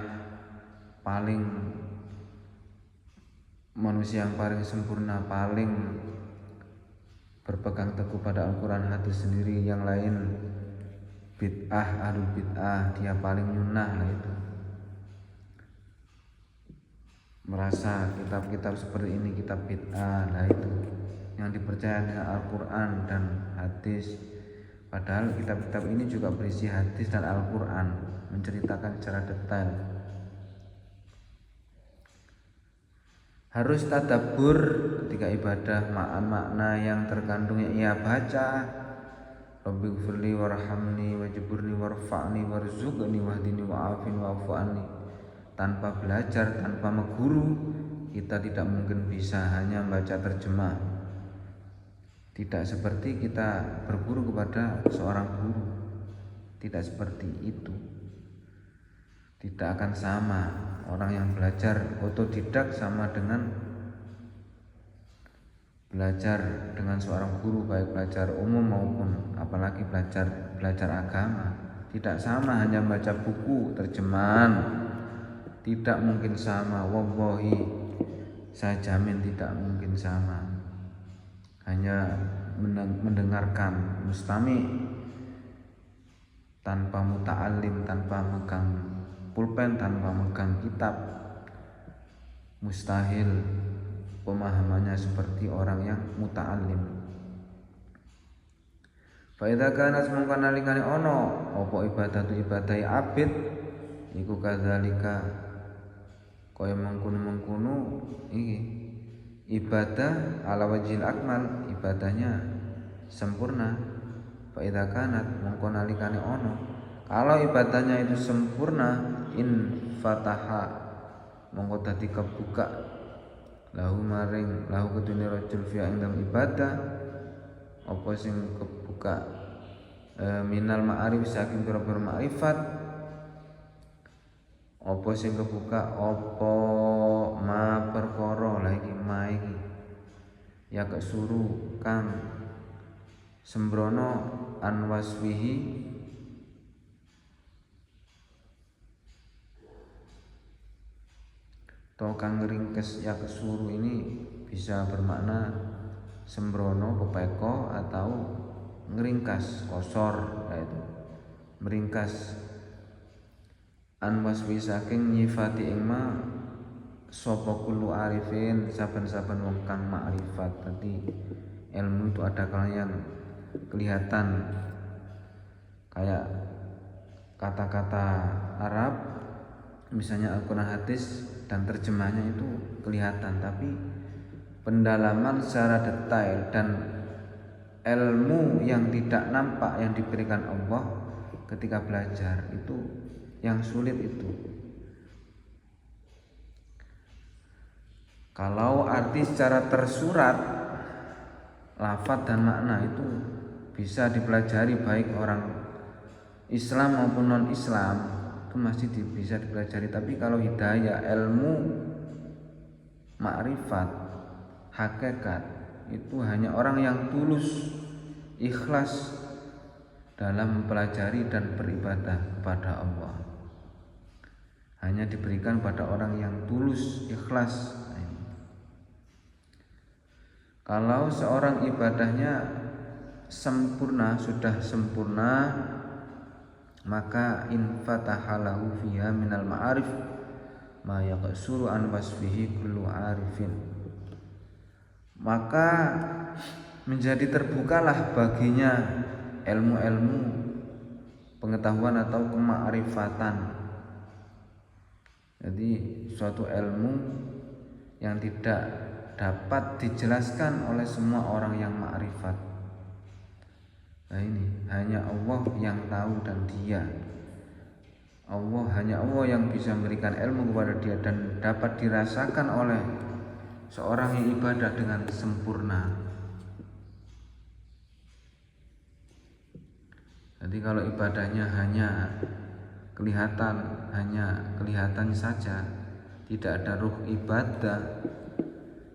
paling manusia yang paling sempurna, paling berpegang teguh pada Al-Quran, hadis sendiri, yang lain bid'ah, ahlul bid'ah, dia paling nyunah lah itu. Merasa kitab-kitab seperti ini kitab bid'ah lah itu, yang dipercaya dengan Al-Quran dan hadis. Padahal kitab-kitab ini juga berisi hadis dan Al-Quran, menceritakan secara detail. Harus tadabbur ketika ibadah, makna yang terkandung yang ia baca. Rabbighfirli warhamni wajburni warfa'ni warzuqni wahdini wa'afini wa'fu anni. Tanpa belajar, tanpa mengguru, kita tidak mungkin bisa hanya membaca terjemah. Tidak seperti kita berguru kepada seorang guru, tidak seperti itu. Tidak akan sama. Orang yang belajar otodidak sama dengan belajar dengan seorang guru, baik belajar umum maupun apalagi belajar agama. Tidak sama hanya membaca buku terjemahan, tidak mungkin sama. Wallahi, saya jamin tidak mungkin sama. Hanya mendengarkan mustami tanpa muta'alim, tanpa megang pulpen, tanpa megang kitab, mustahil pemahamannya seperti orang yang muta'alim. Fa idza kana mungkin nalikane ono apa ibadah tu ibadah abid iku kadzalika kaya mengkono-mengkono iki ibadah ala wajhil akmal, ibadahnya sempurna. Fa idza kanat mungkin nalikane ono, kalau ibadahnya itu sempurna, in fataha mongko dadi kebuka lahu kedune rajul fi ing dalam ibadah apa sing kebuka minal ma'arif saking pira-pira ma'rifat, apa sing kebuka apa ma perkara lagi ma iki ya kesuru kang sembrono anwaswihi atau kang ringkes, ya kesuru ini bisa bermakna sembrono, pepeko, atau ngeringkas, kosor, yaitu meringkas. Anwaswi saking nyifati ing ma sapa kullu arifin, saben-saben wong kang makrifat. Tadi ilmu itu ada kalanya kelihatan, kayak kata-kata Arab misalnya Al-Quran, hadis dan terjemahnya itu kelihatan, tapi pendalaman secara detail dan ilmu yang tidak nampak yang diberikan Allah ketika belajar itu yang sulit itu. Kalau arti secara tersurat lafadz dan makna itu bisa dipelajari baik orang Islam maupun non Islam, itu masih bisa dipelajari. Tapi kalau hidayah, ilmu, makrifat, hakikat, itu hanya orang yang tulus, ikhlas dalam mempelajari dan beribadah kepada Allah. Hanya diberikan pada orang yang tulus, ikhlas. Kalau seorang ibadahnya sempurna, sudah sempurna, maka in fatahalahu fiha minal ma'arif ma yaqsuru an wasfihi kullu arifin, maka menjadi terbukalah baginya ilmu-ilmu pengetahuan atau kemakrifatan. Jadi suatu ilmu yang tidak dapat dijelaskan oleh semua orang yang makrifat. Nah ini hanya Allah yang tahu, dan hanya Allah yang bisa memberikan ilmu kepada dia dan dapat dirasakan oleh seorang yang ibadah dengan sempurna. Jadi kalau ibadahnya hanya kelihatan saja, tidak ada ruh ibadah,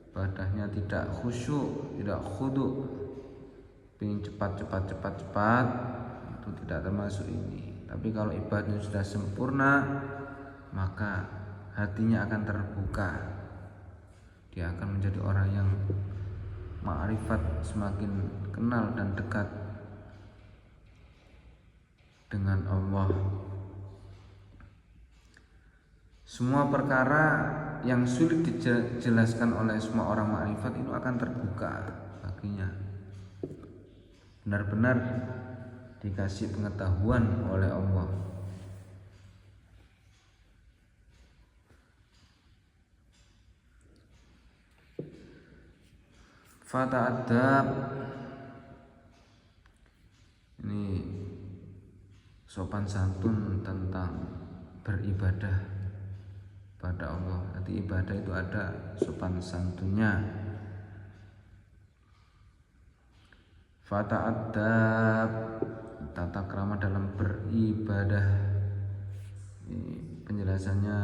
ibadahnya tidak khusyuk, tidak khudu, ingin cepat, itu tidak termasuk ini. Tapi kalau ibadahnya sudah sempurna, maka hatinya akan terbuka, dia akan menjadi orang yang ma'rifat, semakin kenal dan dekat dengan Allah. Semua perkara yang sulit dijelaskan oleh semua orang makrifat itu akan terbuka baginya, benar-benar dikasih pengetahuan oleh Allah. Fata'adab, ini sopan santun tentang beribadah pada Allah. Jadi ibadah itu ada sopan santunnya. Fata'adab, tata krama dalam beribadah. Ini penjelasannya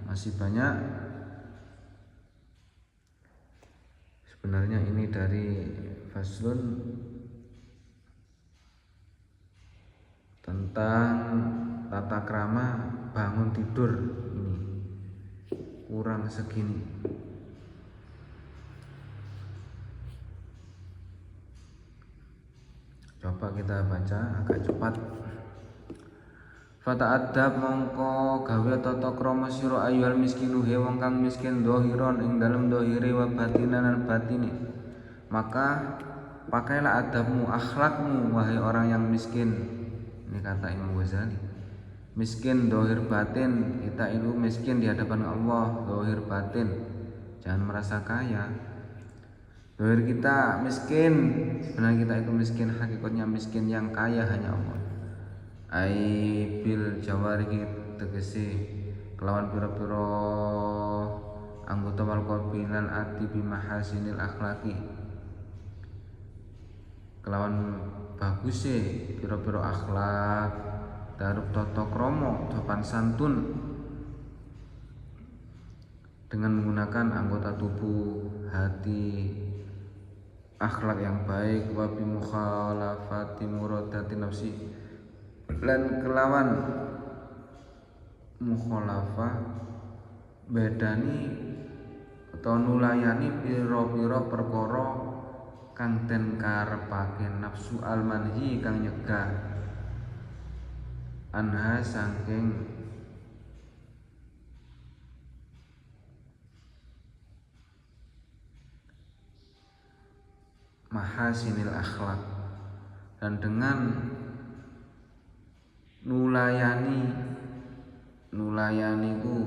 masih banyak. Sebenarnya ini dari faslun tentang tata krama bangun tidur. Ini kurang segini. Coba kita baca agak cepat. Fata'adab, mongko gawe tata krama sira ayyuhal miskinu, he wong kang miskin, dohiron ing dalem dohire wa batinan lan batine. Maka pakailah adabmu, akhlakmu wahai orang yang miskin. Ini kata Imam Ghazali. Miskin dohir batin, kita itu miskin di hadapan Allah, dohir batin. Jangan merasa kaya. Dohir kita miskin, sebenarnya kita itu miskin, hakikatnya miskin, yang kaya hanya Allah. Ai bil jawarihi, tegese kelawan pira-pira anggota wal qalbi lan ati bimahasinil akhlaqi, kelawan baguse pira-pira akhlak, darub tata krama, sopan santun dengan menggunakan anggota tubuh, hati, akhlak yang baik, wa bi mukhalafati muradati nafsi, lan kelawan mukhalafah bedani atau nulayani pira-pira perkara kang den karepake nafsu almanhi kang nyegah anha saking mahasinil akhlak, dan dengan nulayani ku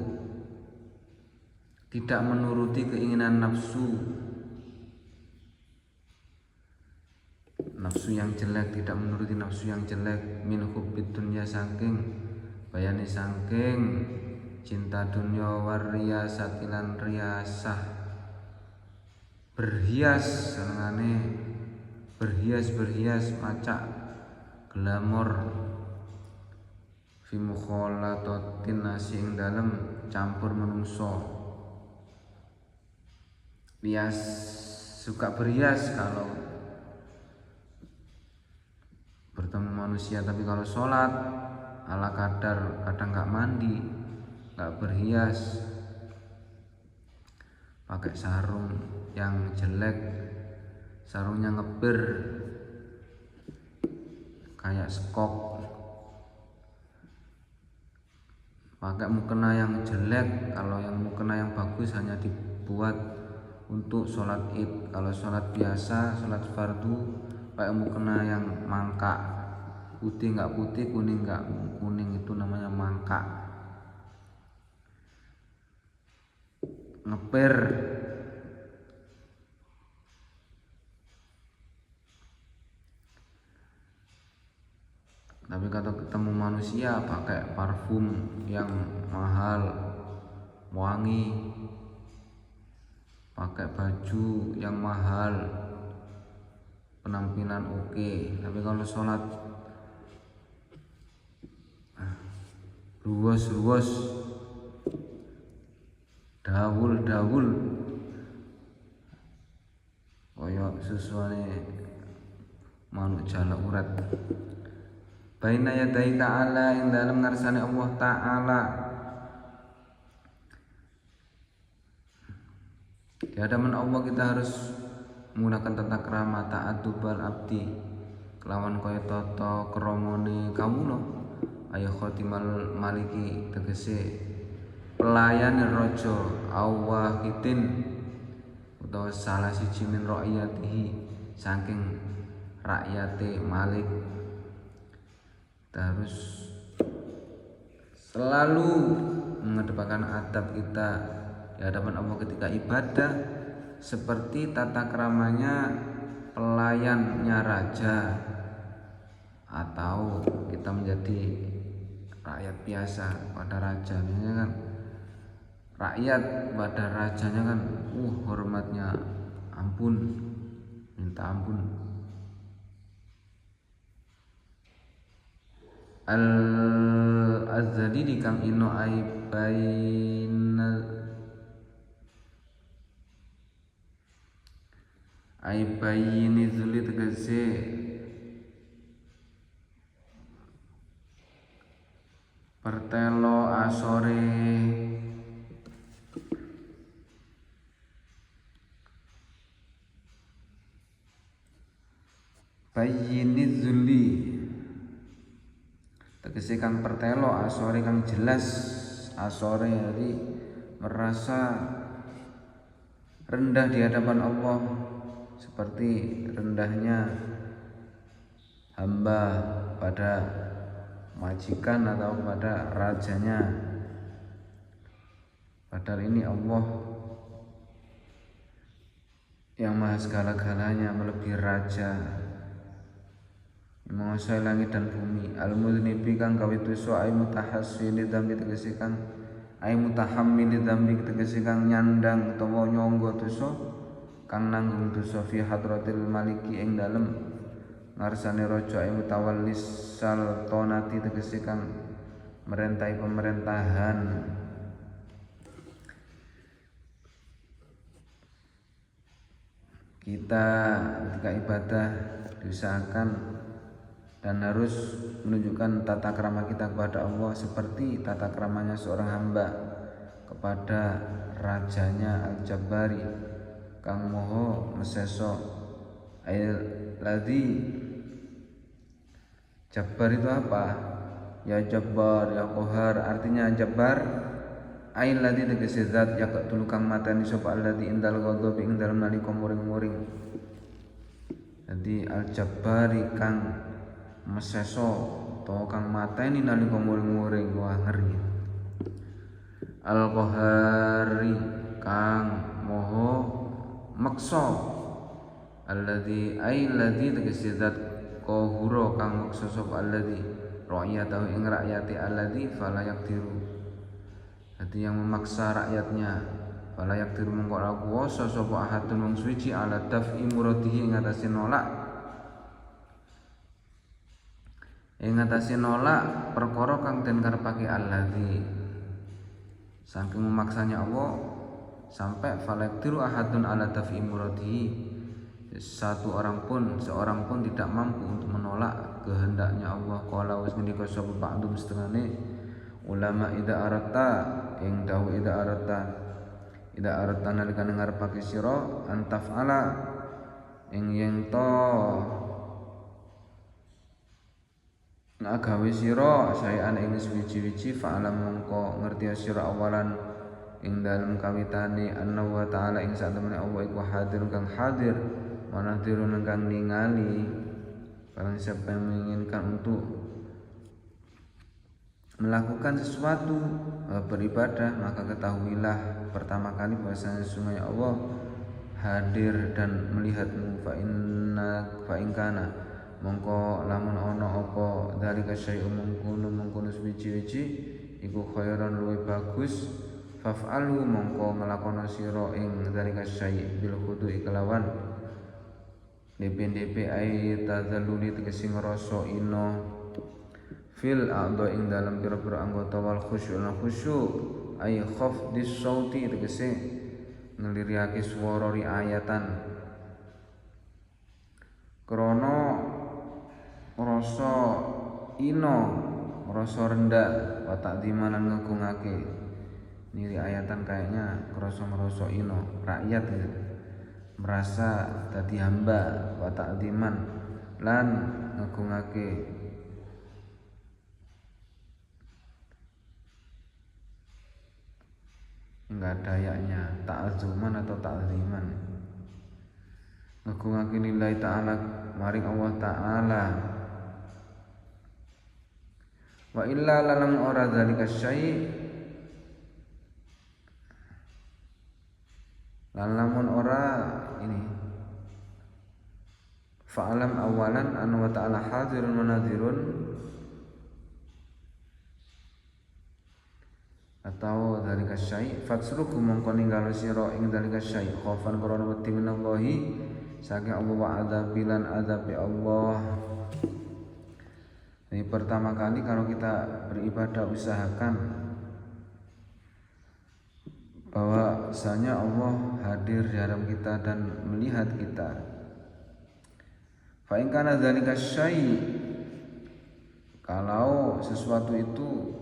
tidak menuruti keinginan nafsu yang jelek, tidak menuruti nafsu yang jelek, min hubbid dunya, saking bayani saking cinta dunya, wariyasatilan riyasah, berhias senengane berhias-berhias macak glamor fi mukhalatatin nasi ing dalem campur menungso. Bias suka berhias kalau bertemu manusia, tapi kalau sholat ala kadar, kadang gak mandi, gak berhias, pakai sarung yang jelek, sarungnya ngeber kayak skop, pakai mukena yang jelek. Kalau yang mukena yang bagus hanya dibuat untuk sholat id. Kalau sholat biasa, sholat fardu, pakai mukena yang mangkak, putih nggak putih, kuning nggak kuning, itu namanya mangkak. Ngeper, tapi kalau ketemu manusia pakai parfum yang mahal, wangi, pakai baju yang mahal, penampilan oke. Tapi kalau sholat ruwos-ruwos, dawul-dawul, koyok sesuai manuk jala urat. Baina yadai ta'ala ing dalam ngarsane Allah Ta'ala. Di hadapan Allah kita harus menggunakan tata krama ta'adubal abdi kelawan kaya tata kramane kawula. Ayo khotimal maliki tegese pelayan raja awahidin utawa salah siji min rakyatihi saking rakyate malik. Kita harus selalu mengedepankan adab kita di hadapan Allah ketika ibadah seperti tata keramanya pelayannya raja, atau kita menjadi rakyat biasa pada rajanya kan. Rakyat pada rajanya kan hormatnya ampun, minta ampun. Al-Azadi dikang ino aibaini zuli tegese pertelo asore bayini zuli tegese kang pertelo asore kang jelas. Asore hari merasa rendah di hadapan Allah seperti rendahnya hamba pada majikan atau pada rajanya. Padahal ini Allah yang maha segala-galanya, melebihi raja, menguasai langit dan bumi. Al-mudhnibi kang gawe dosa ay mutahassili dzambi tegese kang ay mutahammili dzambi tegese kang nyandang utawa nyangga dosa, kang nanggung dosa fi hadratil maliki ing dalem ngarsane raja ay mutawallis saltanati tegese kang merentai pemerintahan. Kita ketika ibadah diusahakan dan harus menunjukkan tata krama kita kepada Allah seperti tata kramanya seorang hamba kepada rajanya Al-Jabbari kang moho meseso. Ladzi Jabbar itu apa? Ya Jabbar, ya Qahar, artinya Jabbar ail ladzi tegese zat ya tulukang matani sapa alladzi indal ghadab ing dalem nalika muring-muring. Jadi Al-Jabbari kang meseso utawa kang mateni nalika muring-muring. Wah ngeri. Al-Qahari kang moho meksa. Alladzi ail ladzi tegese zat qahura kang meksa sapa alladzi ra'yatahu ing rakyate alladzi fala yaqdiru. Jadi yang memaksa rakyatnya, fala yaktiru mengko ora kuwasa sapa ahadun wong suci ala daf'i muradihi ing atase nolak ing ngatasi nolak perkara kang den karepake alladzi saking memaksanya Allah sampai falaktiru ahadun ala daf'i muradihi seorang pun tidak mampu untuk menolak kehendaknya Allah. Qala wis ngendika sapa ba'dum setengahne ulama idza aratta ing dawuh idza aratta nalikane ngarepake sira antafala ing yen to ngagawe sira saean ing suwi-wiji fa'alam mongko ngerti sira awalan ing dalem kawitane anna wa ta'ala ing satemene Allah iku hadir kang hadir manadirun kang ningali barang siapa yang menginginkan untuk melakukan sesuatu beribadah maka ketahuilah pertama kali bahwasanya sesungguhnya Allah hadir dan melihatmu fa in kana mongko lamun ana apa dalika syai'un mungkunu suci iku khairan luwih bagus faf'alu mongko nglakona sira ing dalika syai' bil khudu'i kelawan DP ai tazalluli tegese ngrasa ino fil a'dha ing dalam pira-pira anggota wal khusyuk ai khafdis sauti tegese ngliriake swara riayatan krana rasa ino rasa rendah wa ta'dhiman lan ngagungake niri ayatan kayaknya ngerasa ino rakyat gitu. Merasa dadi hamba wa ta'dhiman lan ngagungake enggak ada ayatnya ta'azuman atau ta'ziman ngagungake lillahi ta'ala maring Allah ta'ala wa illa lalam ora zalika syai' lamun ora ini fa'alam awalan anna wa ta'ala hadirun wa nadhirun atau dzalika syai' fatsruku mongko ninggalo sira ing dzalika syai' khaufan karena wedi minallahi saking Allah wa adzabilan adzabi Allah. Ini pertama kali kalau kita beribadah usahakan bahwasanya Allah hadir di dalam kita dan melihat kita. Fa in kana dzalika syai' kalau sesuatu itu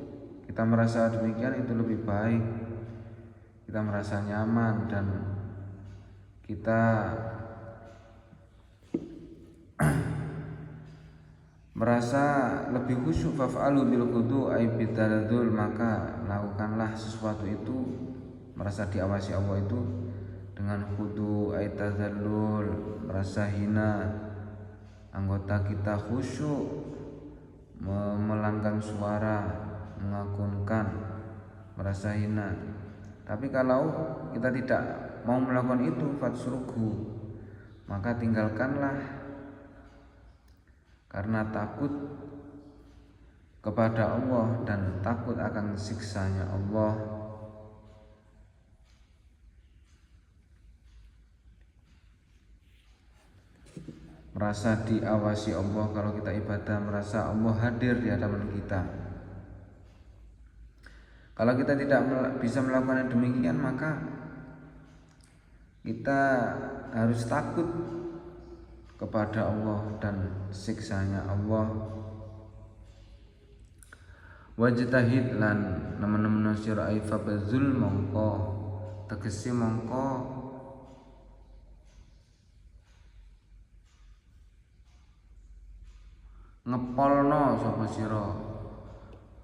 kita merasa demikian itu lebih baik, kita merasa nyaman dan kita merasa lebih khusyuk faf'alu bil khudu' ay bitaladul maka lakukanlah sesuatu itu merasa diawasi Allah itu dengan khudu' ay tazallul merasa hina anggota kita khusyuk melanggang suara mengagunkan merasa hina. Tapi kalau kita tidak mau melakukan itu fatsruku maka tinggalkanlah karena takut kepada Allah dan takut akan siksanya Allah. Merasa diawasi Allah kalau kita ibadah, merasa Allah hadir di hadapan kita. Kalau kita tidak bisa melakukan demikian maka kita harus takut kepada Allah dan siksanya Allah. Wajtahid lan nemen-nemen sira aifa bazul mongko tegese mongko ngepolno sapa sira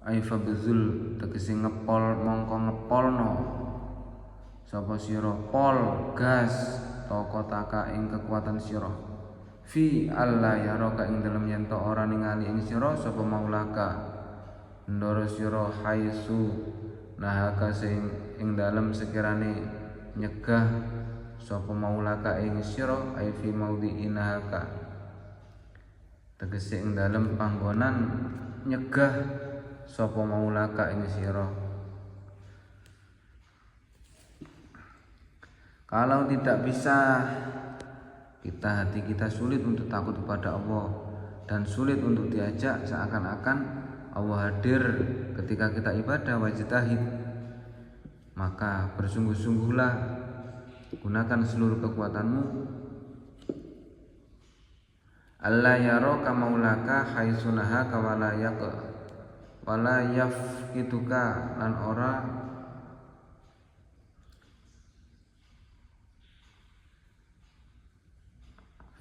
aifa bazul tegese ngepol mongko ngepolno sapa sira pol gas tokotaka ing kekuatan sira fi alla yaraka ing dalem yen to ora ningali ing sira sapa maulaka ndoro sira haisu nahaka sing ing dalem sekirane nyegah sapa maulaka ing sira ai fi maudhi nahaka tegese ing dalem panggonan nyegah sapa maulaka ing sira. Kalau tidak bisa hati kita sulit untuk takut kepada Allah dan sulit untuk diajak, seakan-akan Allah hadir ketika kita ibadah. Wajtahid, maka bersungguh-sungguhlah, gunakan seluruh kekuatanmu. Allah yaraka maulaka haitsu nahaka wala yafkituka, lan ora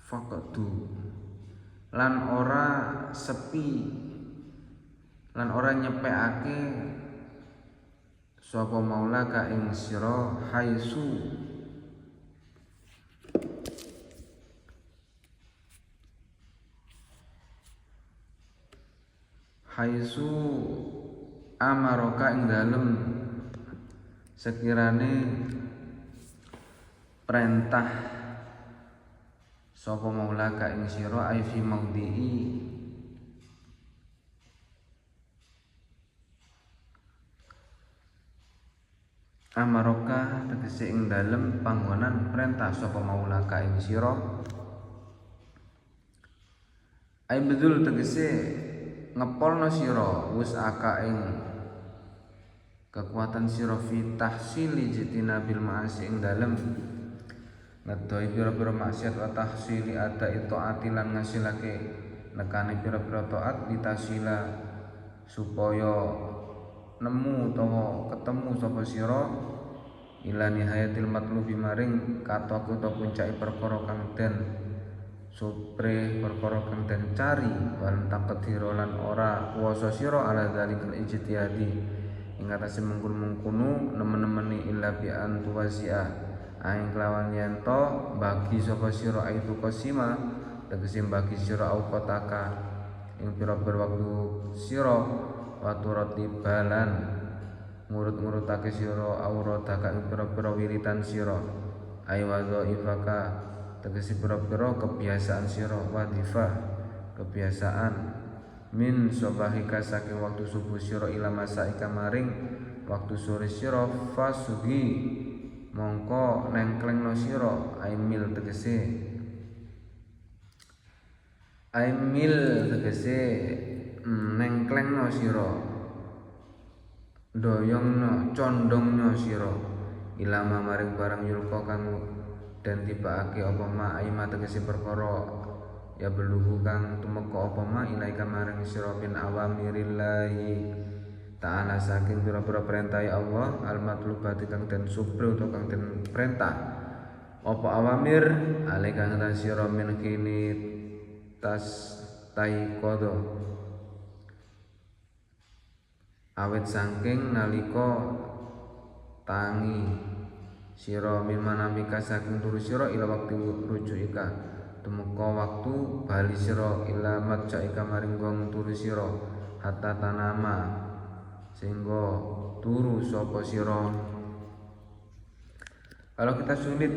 faqdu, lan ora sepi, lan ora nyepekake sapa maulaka ing sira haitsu amaroka ing dalem sekirane perintah sapa maulaka ing sira ai fi maudhi'i amaroka, tegese ing dalem panggonan perintah sapa maulaka ing sira ai bedul, tegese ngepolno sira wus'aka ing kekuatan sira fi tahsili jitinabil ma'asi ing dalem ngedoi pira-pira maksiat wa tahsili ada'i taati lan ngasilake nekane pira-pira taat litasila supaya nemu utawa ketemu sapa sira ila nihayatil matlubi maring katoke utawa puncake perkara kang den supre, perkara kang den cari, wal taqdira lan ora kuwasa sira ala zalikal ijtihadi ing atase mengkon-mengkono nemen-nemeni illa bi an tuwasi'a aing kelawan yen to bagi sapa sira aitu qasima, tegese bagi sira auqataka ing pira-pira waktu sira wa turatibalan ngurut-ngurutake sira aurataka ing pira-pira wiritan sira ai wadhaifaka, tegese pira-pira kebiasaan sira, wadifah kebiasaan min sobahika saking waktu subuh sira ila masaika maring waktu sore sira fasugi mongko nengklengno sira aimil tegese nengklengno sira doyongno condongno sira ilama maring barang yulqa kang dan tibaake apa ma aima tegese perkara ya beluhu kang tumeka apa ma ilaika maring sira bin awamirillahi ta'ala saking pira-pira perintah Allah al-matlubati kang den supre utawa kang den perintah apa awamir alaika kang sira min kini tas taikodo awet saking nalika tangi sira mimanamika saking turu sira ila waktu rujuika tumeka waktu bali sira ila matjaika maring gong turu sira hatta tanama sehingga turu sapa sira. Kalau kita sulit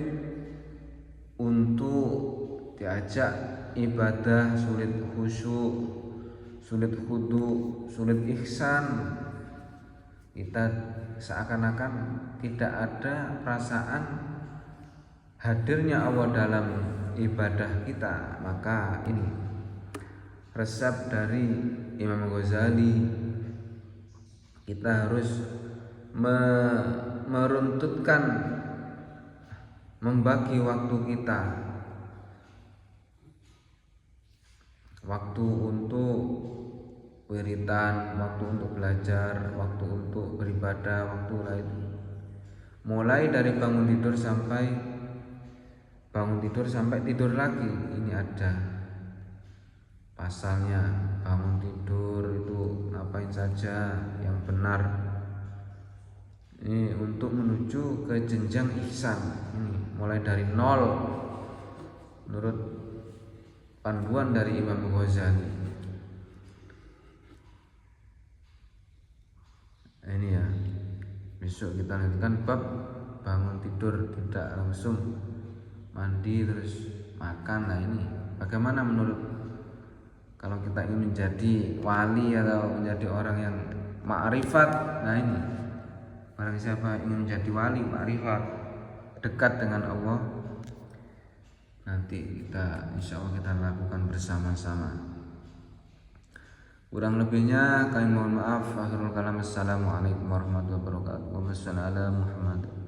untuk diajak ibadah, sulit khusyuk, sulit khudu, sulit ihsan, kita seakan-akan tidak ada perasaan hadirnya Allah dalam ibadah kita, maka ini resep dari Imam Ghazali. Kita harus meruntutkan, membagi waktu kita, waktu untuk wiritan, waktu untuk belajar, waktu untuk beribadah, waktu lain. Mulai dari bangun tidur sampai tidur lagi, ini ada pasalnya. Bangun tidur itu ngapain saja yang benar, ini untuk menuju ke jenjang ihsan. Ini mulai dari nol menurut panduan dari Imam Ghazali. Ini ya, besok kita lanjutkan bab bangun tidur tidak langsung mandi terus makan. Nah ini bagaimana menurut kalau kita ingin menjadi wali atau menjadi orang yang ma'rifat. Nah ini barang siapa ingin menjadi wali ma'rifat, dekat dengan Allah, nanti kita insya Allah kita lakukan bersama-sama. Kurang lebihnya kami mohon maaf. Akhirul kalam. Assalamualaikum warahmatullahi wabarakatuh. Wassalamu ala Muhammad.